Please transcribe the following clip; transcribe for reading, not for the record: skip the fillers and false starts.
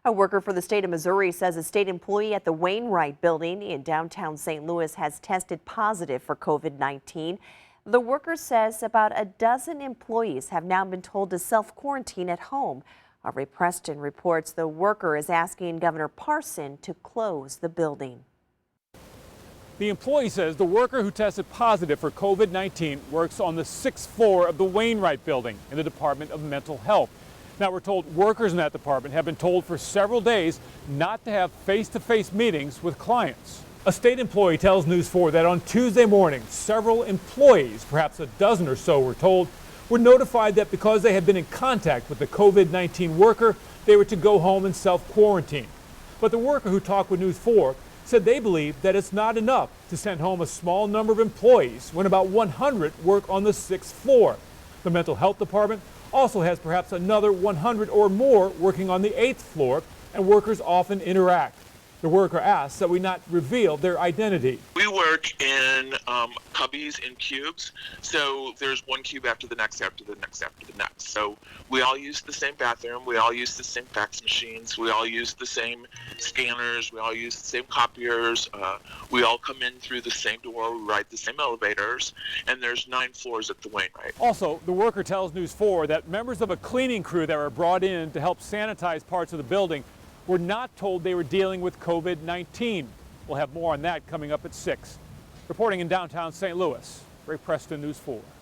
A worker for the state of Missouri says a state employee at the Wainwright building in downtown St. Louis has tested positive for COVID-19. The worker says about a dozen employees have now been told to self-quarantine at home. Ray Preston reports the worker is asking Governor Parson to close the building. The employee says the worker who tested positive for COVID-19 works on the 6th floor of the Wainwright building in the Department of Mental Health. Now, we're told workers in that department have been told for several days not to have face-to-face meetings with clients. A state employee tells News 4 that on Tuesday morning, several employees, perhaps a dozen or so, were told, were notified that because they had been in contact with the COVID-19 worker, they were to go home and self-quarantine. But the worker who talked with News 4 said they believe that it's not enough to send home a small number of employees when about 100 work on the 6th floor. The mental health department also has perhaps another 100 or more working on the 8th floor, and workers often interact. The worker asks that we not reveal their identity. We work in cubbies in cubes, so there's one cube after the next, after the next, after the next. So we all use the same bathroom, we all use the same fax machines, we all use the same scanners, we all use the same copiers, we all come in through the same door, we ride the same elevators, and there's 9 floors at the Wainwright. Also, the worker tells News 4 that members of a cleaning crew that were brought in to help sanitize parts of the building were not told they were dealing with COVID-19. We'll have more on that coming up at 6. Reporting in downtown St. Louis, Ray Preston, News 4.